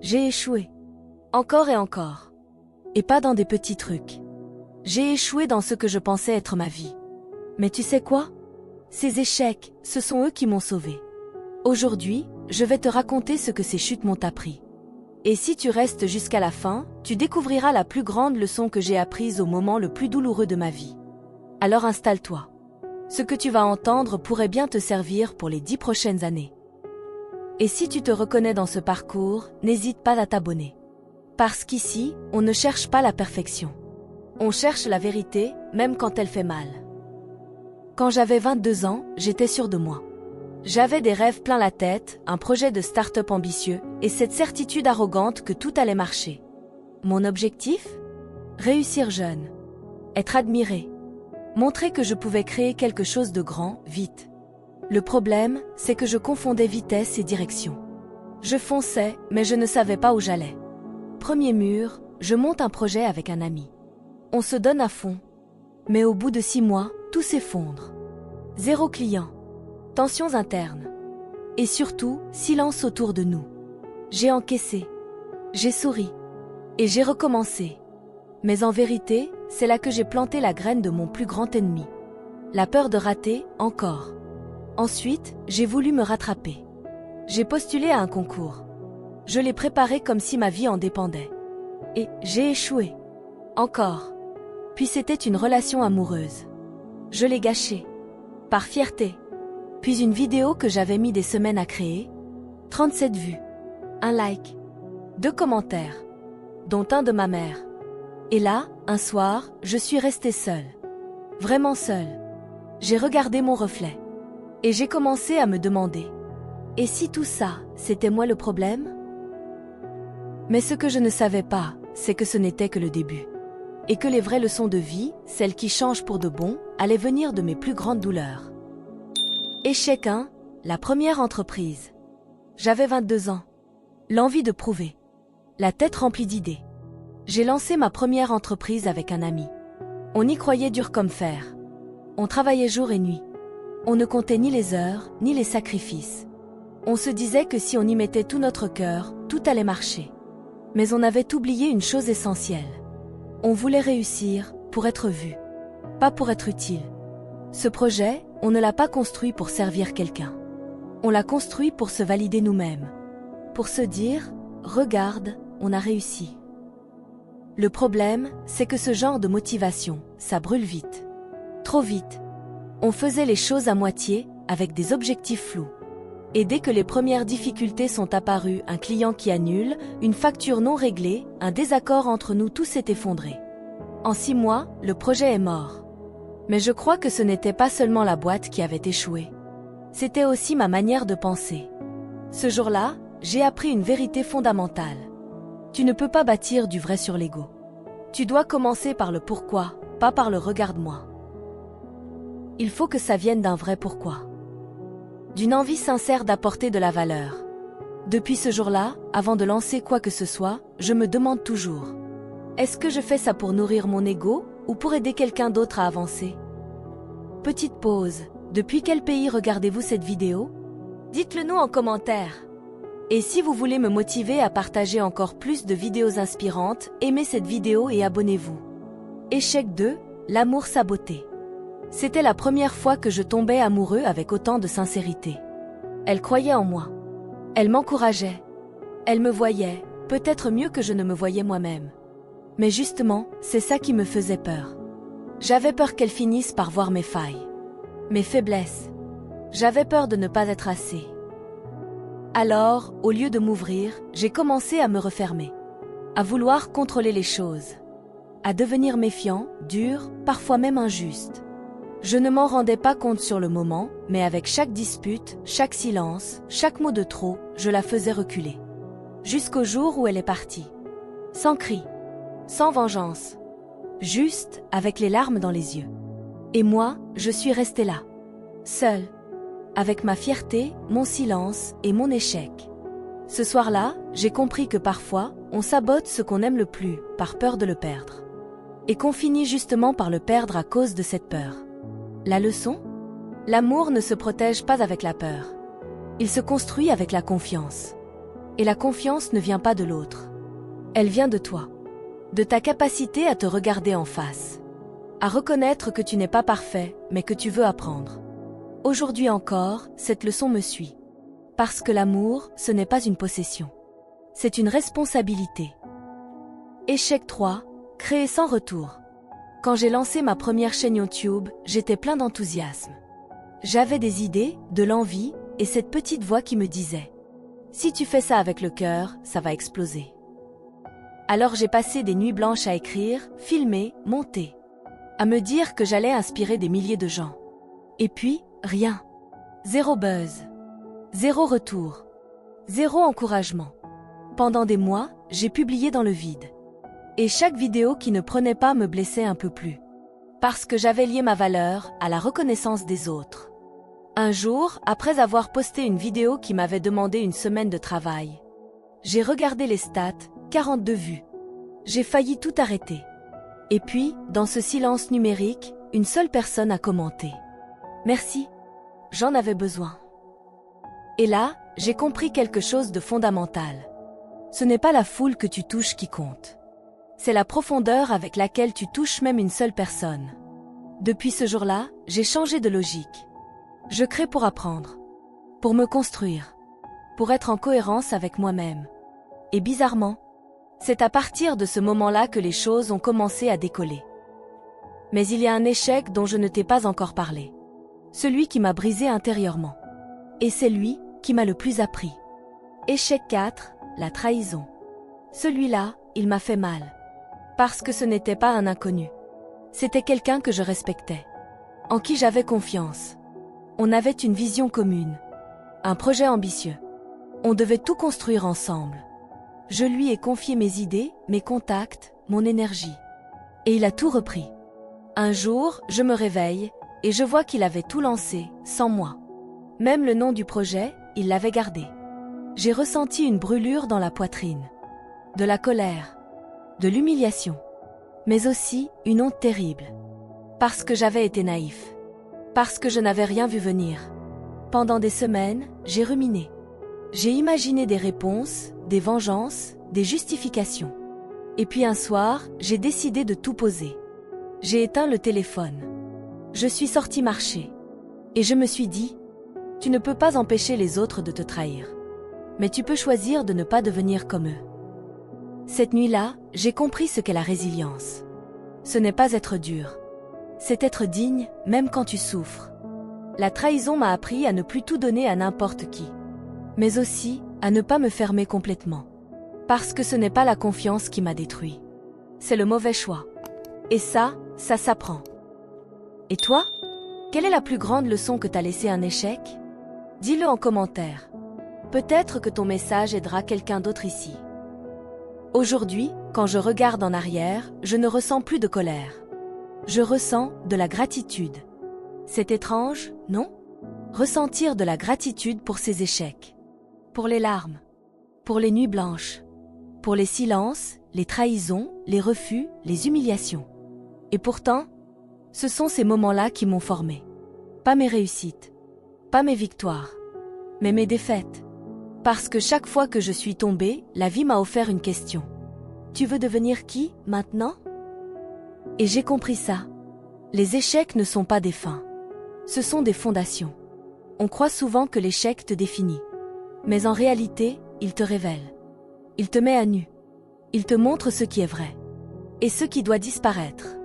J'ai échoué. Encore et encore. Et pas dans des petits trucs. J'ai échoué dans ce que je pensais être ma vie. Mais tu sais quoi? Ces échecs, ce sont eux qui m'ont sauvé. Aujourd'hui, je vais te raconter ce que ces chutes m'ont appris. Et si tu restes jusqu'à la fin, tu découvriras la plus grande leçon que j'ai apprise au moment le plus douloureux de ma vie. Alors installe-toi. Ce que tu vas entendre pourrait bien te servir pour les 10 prochaines années. Et si tu te reconnais dans ce parcours, n'hésite pas à t'abonner. Parce qu'ici, on ne cherche pas la perfection. On cherche la vérité, même quand elle fait mal. Quand j'avais 22 ans, j'étais sûre de moi. J'avais des rêves plein la tête, un projet de start-up ambitieux, et cette certitude arrogante que tout allait marcher. Mon objectif? Réussir jeune. Être admiré. Montrer que je pouvais créer quelque chose de grand, vite. Le problème, c'est que je confondais vitesse et direction. Je fonçais, mais je ne savais pas où j'allais. Premier mur, je monte un projet avec un ami. On se donne à fond. Mais au bout de 6 mois, tout s'effondre. 0 client. Tensions internes. Et surtout, silence autour de nous. J'ai encaissé. J'ai souri. Et j'ai recommencé. Mais en vérité, c'est là que j'ai planté la graine de mon plus grand ennemi. La peur de rater, encore. Ensuite, j'ai voulu me rattraper. J'ai postulé à un concours. Je l'ai préparé comme si ma vie en dépendait. Et j'ai échoué. Encore. Puis c'était une relation amoureuse. Je l'ai gâchée. Par fierté. Puis une vidéo que j'avais mis des semaines à créer. 37 vues. Un like. 2 commentaires. Dont un de ma mère. Et là, un soir, je suis restée seule. Vraiment seule. J'ai regardé mon reflet. Et j'ai commencé à me demander. Et si tout ça, c'était moi le problème? Mais ce que je ne savais pas, c'est que ce n'était que le début. Et que les vraies leçons de vie, celles qui changent pour de bon, allaient venir de mes plus grandes douleurs. Échec 1, la première entreprise. J'avais 22 ans. L'envie de prouver. La tête remplie d'idées. J'ai lancé ma première entreprise avec un ami. On y croyait dur comme fer. On travaillait jour et nuit. On ne comptait ni les heures, ni les sacrifices. On se disait que si on y mettait tout notre cœur, tout allait marcher. Mais on avait oublié une chose essentielle. On voulait réussir pour être vu, pas pour être utile. Ce projet, on ne l'a pas construit pour servir quelqu'un. On l'a construit pour se valider nous-mêmes. Pour se dire, regarde, on a réussi. Le problème, c'est que ce genre de motivation, ça brûle vite. Trop vite. On faisait les choses à moitié, avec des objectifs flous. Et dès que les premières difficultés sont apparues, un client qui annule, une facture non réglée, un désaccord entre nous, tout s'est effondré. En 6 mois, le projet est mort. Mais je crois que ce n'était pas seulement la boîte qui avait échoué. C'était aussi ma manière de penser. Ce jour-là, j'ai appris une vérité fondamentale. Tu ne peux pas bâtir du vrai sur l'ego. Tu dois commencer par le pourquoi, pas par le regarde-moi. Il faut que ça vienne d'un vrai pourquoi. D'une envie sincère d'apporter de la valeur. Depuis ce jour-là, avant de lancer quoi que ce soit, je me demande toujours. Est-ce que je fais ça pour nourrir mon ego ou pour aider quelqu'un d'autre à avancer? Petite pause. Depuis quel pays regardez-vous cette vidéo? Dites-le nous en commentaire. Et si vous voulez me motiver à partager encore plus de vidéos inspirantes, aimez cette vidéo et abonnez-vous. Échec 2, l'amour saboté. C'était la première fois que je tombais amoureux avec autant de sincérité. Elle croyait en moi. Elle m'encourageait. Elle me voyait, peut-être mieux que je ne me voyais moi-même. Mais justement, c'est ça qui me faisait peur. J'avais peur qu'elle finisse par voir mes failles. Mes faiblesses. J'avais peur de ne pas être assez. Alors, au lieu de m'ouvrir, j'ai commencé à me refermer. À vouloir contrôler les choses. À devenir méfiant, dur, parfois même injuste. Je ne m'en rendais pas compte sur le moment, mais avec chaque dispute, chaque silence, chaque mot de trop, je la faisais reculer. Jusqu'au jour où elle est partie. Sans cri. Sans vengeance. Juste, avec les larmes dans les yeux. Et moi, je suis restée là. Seule. Avec ma fierté, mon silence et mon échec. Ce soir-là, j'ai compris que parfois, on sabote ce qu'on aime le plus, par peur de le perdre. Et qu'on finit justement par le perdre à cause de cette peur. La leçon? L'amour ne se protège pas avec la peur. Il se construit avec la confiance. Et la confiance ne vient pas de l'autre. Elle vient de toi. De ta capacité à te regarder en face. À reconnaître que tu n'es pas parfait, mais que tu veux apprendre. Aujourd'hui encore, cette leçon me suit. Parce que l'amour, ce n'est pas une possession. C'est une responsabilité. Échec 3, créer sans retour. Quand j'ai lancé ma première chaîne YouTube, j'étais plein d'enthousiasme. J'avais des idées, de l'envie, et cette petite voix qui me disait « Si tu fais ça avec le cœur, ça va exploser ». Alors j'ai passé des nuits blanches à écrire, filmer, monter. À me dire que j'allais inspirer des milliers de gens. Et puis, rien. Zéro buzz. Zéro retour. Zéro encouragement. Pendant des mois, j'ai publié dans le vide. Et chaque vidéo qui ne prenait pas me blessait un peu plus. Parce que j'avais lié ma valeur à la reconnaissance des autres. Un jour, après avoir posté une vidéo qui m'avait demandé une semaine de travail, j'ai regardé les stats, 42 vues. J'ai failli tout arrêter. Et puis, dans ce silence numérique, une seule personne a commenté. Merci. J'en avais besoin. Et là, j'ai compris quelque chose de fondamental. Ce n'est pas la foule que tu touches qui compte. C'est la profondeur avec laquelle tu touches même une seule personne. Depuis ce jour-là, j'ai changé de logique. Je crée pour apprendre. Pour me construire. Pour être en cohérence avec moi-même. Et bizarrement, c'est à partir de ce moment-là que les choses ont commencé à décoller. Mais il y a un échec dont je ne t'ai pas encore parlé. Celui qui m'a brisé intérieurement. Et c'est lui qui m'a le plus appris. Échec 4, la trahison. Celui-là, il m'a fait mal. Parce que ce n'était pas un inconnu. C'était quelqu'un que je respectais. En qui j'avais confiance. On avait une vision commune. Un projet ambitieux. On devait tout construire ensemble. Je lui ai confié mes idées, mes contacts, mon énergie. Et il a tout repris. Un jour, je me réveille, et je vois qu'il avait tout lancé, sans moi. Même le nom du projet, il l'avait gardé. J'ai ressenti une brûlure dans la poitrine. De la colère. De l'humiliation. Mais aussi une honte terrible. Parce que j'avais été naïf. Parce que je n'avais rien vu venir. Pendant des semaines, j'ai ruminé. J'ai imaginé des réponses, des vengeances, des justifications. Et puis un soir, j'ai décidé de tout poser. J'ai éteint le téléphone. Je suis sortie marcher. Et je me suis dit, tu ne peux pas empêcher les autres de te trahir. Mais tu peux choisir de ne pas devenir comme eux. Cette nuit-là, j'ai compris ce qu'est la résilience. Ce n'est pas être dur. C'est être digne, même quand tu souffres. La trahison m'a appris à ne plus tout donner à n'importe qui. Mais aussi, à ne pas me fermer complètement. Parce que ce n'est pas la confiance qui m'a détruit. C'est le mauvais choix. Et ça s'apprend. Et toi? Quelle est la plus grande leçon que t'as laissé un échec? Dis-le en commentaire. Peut-être que ton message aidera quelqu'un d'autre ici. Aujourd'hui, quand je regarde en arrière, je ne ressens plus de colère. Je ressens de la gratitude. C'est étrange, non? Ressentir de la gratitude pour ces échecs. Pour les larmes. Pour les nuits blanches. Pour les silences, les trahisons, les refus, les humiliations. Et pourtant, ce sont ces moments-là qui m'ont formé. Pas mes réussites. Pas mes victoires. Mais mes défaites. Parce que chaque fois que je suis tombée, la vie m'a offert une question. Tu veux devenir qui, maintenant? Et j'ai compris ça. Les échecs ne sont pas des fins. Ce sont des fondations. On croit souvent que l'échec te définit. Mais en réalité, il te révèle. Il te met à nu. Il te montre ce qui est vrai. Et ce qui doit disparaître.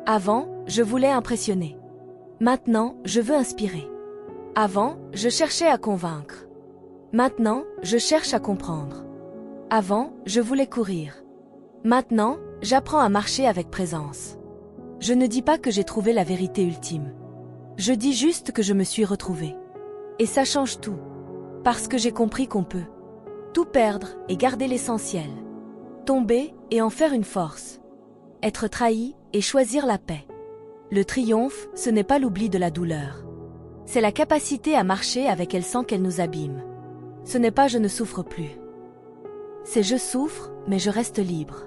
Avant, je voulais impressionner. Maintenant, je veux inspirer. Avant, je cherchais à convaincre. Maintenant, je cherche à comprendre. Avant, je voulais courir. Maintenant, j'apprends à marcher avec présence. Je ne dis pas que j'ai trouvé la vérité ultime. Je dis juste que je me suis retrouvée. Et ça change tout. Parce que j'ai compris qu'on peut tout perdre et garder l'essentiel. Tomber et en faire une force. Être trahi et choisir la paix. Le triomphe, ce n'est pas l'oubli de la douleur. C'est la capacité à marcher avec elle sans qu'elle nous abîme. Ce n'est pas je ne souffre plus. C'est je souffre, mais je reste libre.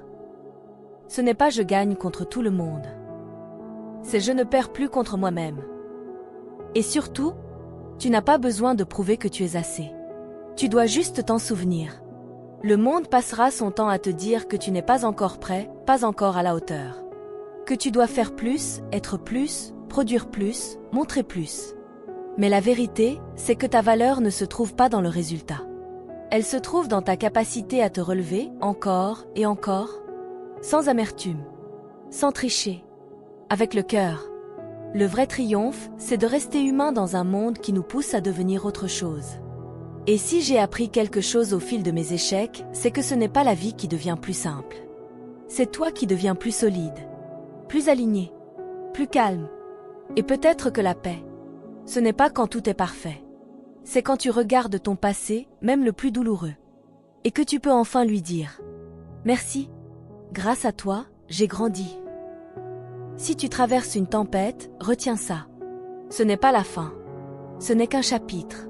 Ce n'est pas je gagne contre tout le monde. C'est je ne perds plus contre moi-même. Et surtout, tu n'as pas besoin de prouver que tu es assez. Tu dois juste t'en souvenir. Le monde passera son temps à te dire que tu n'es pas encore prêt, pas encore à la hauteur. Que tu dois faire plus, être plus, produire plus, montrer plus. Mais la vérité, c'est que ta valeur ne se trouve pas dans le résultat. Elle se trouve dans ta capacité à te relever, encore et encore, sans amertume, sans tricher, avec le cœur. Le vrai triomphe, c'est de rester humain dans un monde qui nous pousse à devenir autre chose. Et si j'ai appris quelque chose au fil de mes échecs, c'est que ce n'est pas la vie qui devient plus simple. C'est toi qui deviens plus solide, plus aligné, plus calme. Et peut-être que la paix, ce n'est pas quand tout est parfait. C'est quand tu regardes ton passé, même le plus douloureux, et que tu peux enfin lui dire « Merci, grâce à toi, j'ai grandi ». Si tu traverses une tempête, retiens ça. Ce n'est pas la fin. Ce n'est qu'un chapitre.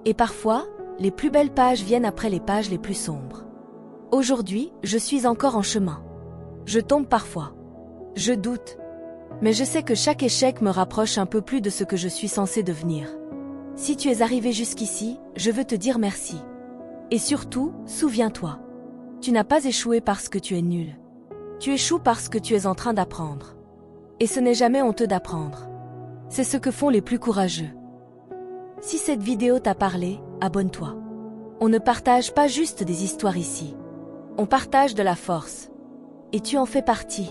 Et parfois, les plus belles pages viennent après les pages les plus sombres. Aujourd'hui, je suis encore en chemin. Je tombe parfois. Je doute. Mais je sais que chaque échec me rapproche un peu plus de ce que je suis censé devenir. Si tu es arrivé jusqu'ici, je veux te dire merci. Et surtout, souviens-toi. Tu n'as pas échoué parce que tu es nul. Tu échoues parce que tu es en train d'apprendre. Et ce n'est jamais honteux d'apprendre. C'est ce que font les plus courageux. Si cette vidéo t'a parlé, abonne-toi. On ne partage pas juste des histoires ici. On partage de la force. Et tu en fais partie.